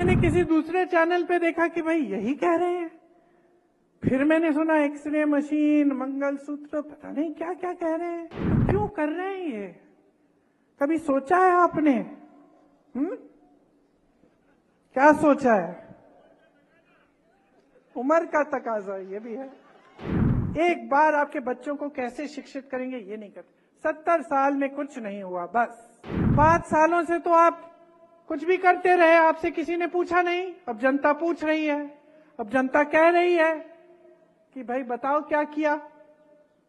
मैंने किसी दूसरे चैनल पे देखा कि भाई यही कह रहे हैं। फिर मैंने सुना एक्सरे मशीन, मंगलसूत्र, पता नहीं क्या क्या कह रहे हैं। तो क्यों कर रहे हैं ये? कभी सोचा है आपने? क्या सोचा है? उम्र का तकाजा ये भी है। एक बार आपके बच्चों को कैसे शिक्षित करेंगे ये नहीं करते। 70 साल में कुछ नहीं हुआ, बस 5 सालों से तो आप कुछ भी करते रहे, आपसे किसी ने पूछा नहीं। अब जनता पूछ रही है, अब जनता कह रही है कि भाई बताओ क्या किया।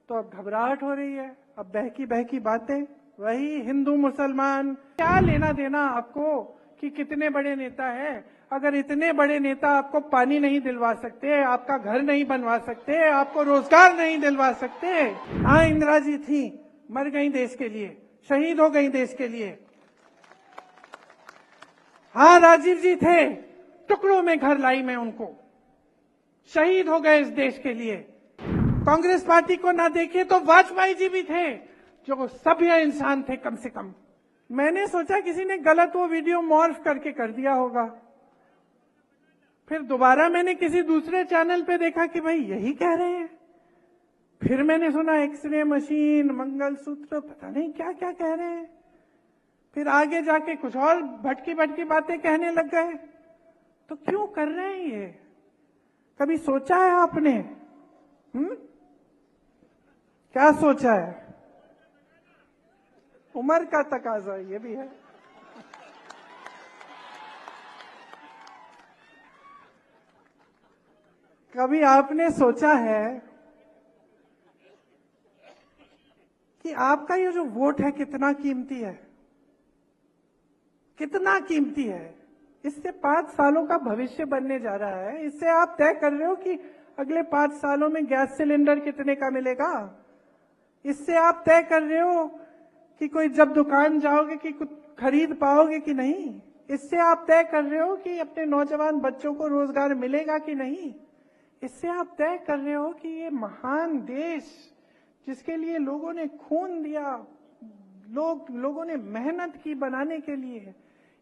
तो अब घबराहट हो रही है, अब बहकी बहकी बातें, वही हिंदू मुसलमान। क्या लेना देना आपको कि कितने बड़े नेता है? अगर इतने बड़े नेता आपको पानी नहीं दिलवा सकते, आपका घर नहीं बनवा सकते, आपको रोजगार नहीं दिलवा सकते। हाँ, इंदिरा जी थी, मर गई देश के लिए, शहीद हो गई देश के लिए। हाँ, राजीव जी थे, टुकड़ों में घर लाई मैं उनको, शहीद हो गए इस देश के लिए। कांग्रेस पार्टी को ना देखिए तो वाजपेयी जी भी थे, जो सभ्य इंसान थे कम से कम। मैंने सोचा किसी ने गलत वो वीडियो मॉर्फ करके कर दिया होगा। फिर दोबारा मैंने किसी दूसरे चैनल पे देखा कि भाई यही कह रहे हैं। फिर मैंने सुना एक्सरे मशीन, मंगलसूत्र, पता नहीं क्या क्या कह रहे हैं। फिर आगे जाके कुछ और भटकी भटकी बातें कहने लग गए। तो क्यों कर रहे हैं ये? कभी सोचा है आपने? क्या सोचा है? उम्र का तकाजा ये भी है। कभी आपने सोचा है कि आपका ये जो वोट है कितना कीमती है? कितना कीमती है? इससे 5 सालों का भविष्य बनने जा रहा है। इससे आप तय कर रहे हो कि अगले 5 सालों में गैस सिलेंडर कितने का मिलेगा। इससे आप तय कर रहे हो कि कोई जब दुकान जाओगे कि कुछ खरीद पाओगे कि नहीं। इससे आप तय कर रहे हो कि अपने नौजवान बच्चों को रोजगार मिलेगा कि नहीं। इससे आप तय कर रहे हो कि ये महान देश, जिसके लिए लोगों ने खून दिया, लोगों ने मेहनत की बनाने के लिए,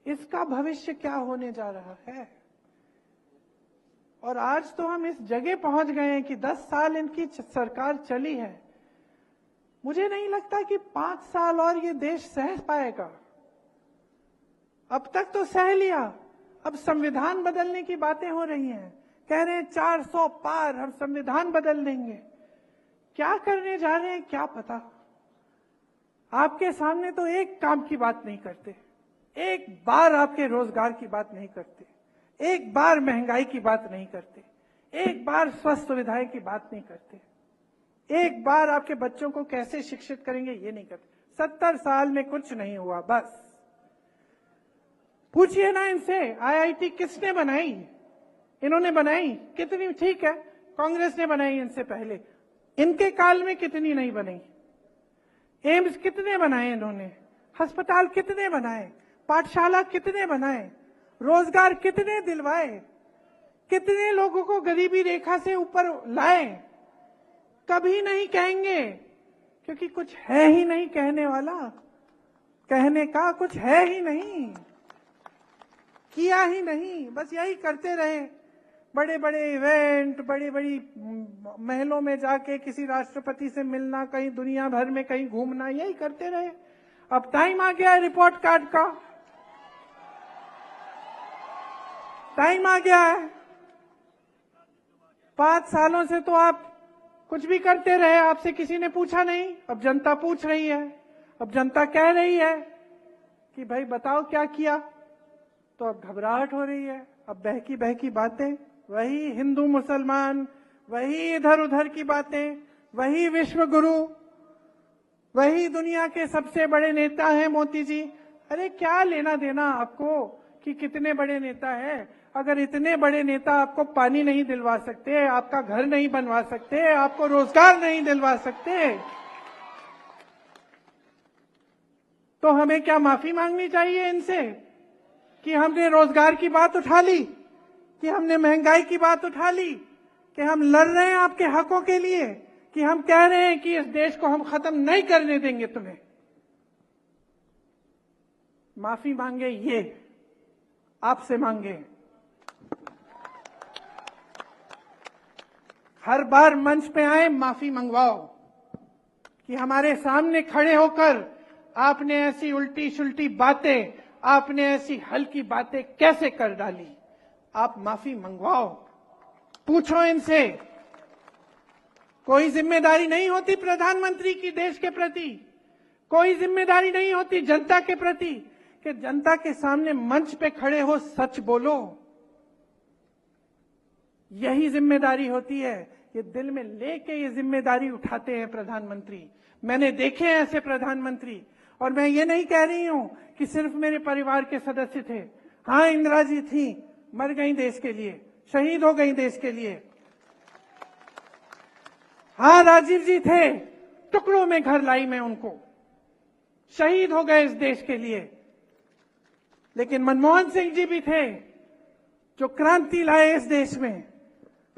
इसका भविष्य क्या होने जा रहा है। और आज तो हम इस जगह पहुंच गए हैं कि 10 साल इनकी सरकार चली है। मुझे नहीं लगता कि 5 साल और ये देश सह पाएगा। अब तक तो सह लिया, अब संविधान बदलने की बातें हो रही हैं। कह रहे हैं 400 पार, हम संविधान बदल देंगे। क्या करने जा रहे हैं क्या पता। आपके सामने तो एक काम की बात नहीं करते, एक बार आपके रोजगार की बात नहीं करते, एक बार महंगाई की बात नहीं करते, एक बार स्वास्थ्य सुविधाएं की बात नहीं करते, एक बार आपके बच्चों को कैसे शिक्षित करेंगे ये नहीं करते। 70 साल में कुछ नहीं हुआ, बस पूछिए ना इनसे, आईआईटी किसने बनाई? इन्होंने बनाई कितनी? ठीक है, कांग्रेस ने बनाई इनसे पहले, इनके काल में कितनी नहीं बनी। एम्स कितने बनाए इन्होंने, अस्पताल कितने बनाए, पाठशाला कितने बनाए, रोजगार कितने दिलवाए, कितने लोगों को गरीबी रेखा से ऊपर लाए। कभी नहीं कहेंगे, क्योंकि कुछ है ही नहीं कहने वाला, कहने का कुछ है ही नहीं, किया ही नहीं, बस यही करते रहे। बड़े बड़े इवेंट, बड़ी बड़ी महलों में जाके किसी राष्ट्रपति से मिलना, कहीं दुनिया भर में कहीं घूमना, यही करते रहे। अब टाइम आ गया है रिपोर्ट कार्ड का, टाइम आ गया है। 5 सालों से तो आप कुछ भी करते रहे, आपसे किसी ने पूछा नहीं। अब जनता पूछ रही है, अब जनता कह रही है कि भाई बताओ क्या किया। तो अब घबराहट हो रही है, अब बहकी बहकी बातें, वही हिंदू मुसलमान, वही इधर उधर की बातें, वही विश्व गुरु, वही दुनिया के सबसे बड़े नेता हैं मोदी जी। अरे क्या लेना देना आपको कि कितने बड़े नेता हैं? अगर इतने बड़े नेता आपको पानी नहीं दिलवा सकते, आपका घर नहीं बनवा सकते, आपको रोजगार नहीं दिलवा सकते, तो हमें क्या माफी मांगनी चाहिए इनसे कि हमने रोजगार की बात उठा ली, कि हमने महंगाई की बात उठा ली, कि हम लड़ रहे हैं आपके हकों के लिए, कि हम कह रहे हैं कि इस देश को हम खत्म नहीं करने देंगे तुम्हें। माफी मांगे ये, आपसे मांगे, हर बार मंच पे आए माफी मंगवाओ कि हमारे सामने खड़े होकर आपने ऐसी उल्टी सुल्टी बातें, आपने ऐसी हल्की बातें कैसे कर डाली। आप माफी मंगवाओ, पूछो इनसे। कोई जिम्मेदारी नहीं होती प्रधानमंत्री की देश के प्रति, कोई जिम्मेदारी नहीं होती जनता के प्रति कि जनता के सामने मंच पे खड़े हो सच बोलो। यही जिम्मेदारी होती है। ये दिल में लेके ये जिम्मेदारी उठाते हैं प्रधानमंत्री। मैंने देखे हैं ऐसे प्रधानमंत्री, और मैं ये नहीं कह रही हूं कि सिर्फ मेरे परिवार के सदस्य थे। हाँ, इंदिरा जी थी, मर गई देश के लिए, शहीद हो गई देश के लिए। हाँ, राजीव जी थे, टुकड़ों में घर लाई मैं उनको, शहीद हो गए इस देश के लिए। लेकिन मनमोहन सिंह जी भी थे जो क्रांति लाए इस देश में।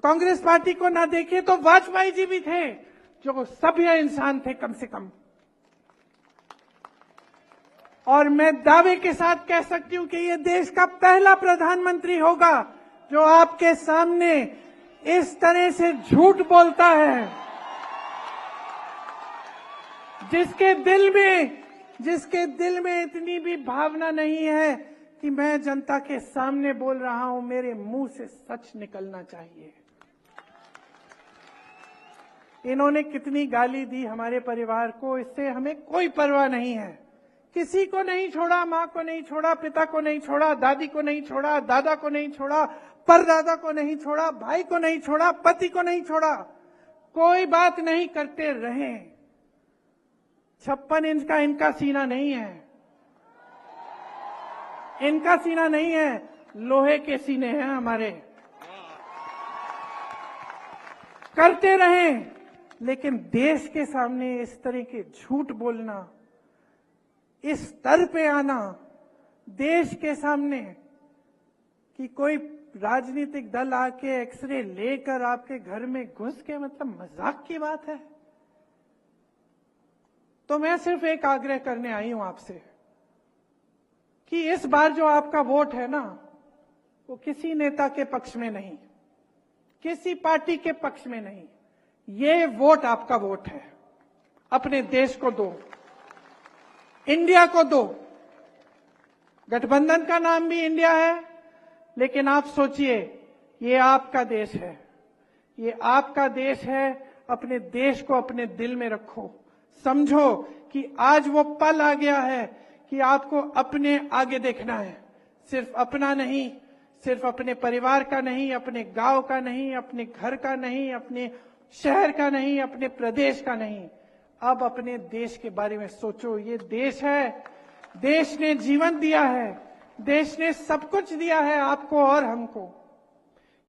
कांग्रेस पार्टी को ना देखे तो वाजपेयी जी भी थे जो सभ्य इंसान थे कम से कम। और मैं दावे के साथ कह सकती हूं कि ये देश का पहला प्रधानमंत्री होगा जो आपके सामने इस तरह से झूठ बोलता है, जिसके दिल में इतनी भी भावना नहीं है कि मैं जनता के सामने बोल रहा हूं, मेरे मुंह से सच निकलना चाहिए। इन्होंने कितनी गाली दी हमारे परिवार को, इससे हमें कोई परवाह नहीं है। किसी को नहीं छोड़ा, मां को नहीं छोड़ा, पिता को नहीं छोड़ा, दादी को नहीं छोड़ा, दादा को नहीं छोड़ा, परदादा को नहीं छोड़ा, भाई को नहीं छोड़ा, पति को नहीं छोड़ा, कोई बात नहीं करते रहे। 56 इंच का इनका सीना नहीं है, इनका सीना नहीं है, लोहे के सीने हैं हमारे। करते रहे, लेकिन देश के सामने इस तरह के झूठ बोलना, इस स्तर पे आना देश के सामने कि कोई राजनीतिक दल आके एक्सरे लेकर आपके घर में घुस के, मतलब मजाक की बात है। तो मैं सिर्फ एक आग्रह करने आई हूं आपसे कि इस बार जो आपका वोट है ना, वो किसी नेता के पक्ष में नहीं, किसी पार्टी के पक्ष में नहीं, ये वोट आपका वोट है। अपने देश को दो, इंडिया को दो। गठबंधन का नाम भी इंडिया है, लेकिन आप सोचिए, ये आपका देश है, ये आपका देश है। अपने देश को अपने दिल में रखो, समझो कि आज वो पल आ गया है कि आपको अपने आगे देखना है। सिर्फ अपना नहीं, सिर्फ अपने परिवार का नहीं, अपने गांव का नहीं, अपने घर का नहीं, अपने शहर का नहीं, अपने प्रदेश का नहीं, अब अपने देश के बारे में सोचो। ये देश है, देश ने जीवन दिया है, देश ने सब कुछ दिया है आपको और हमको।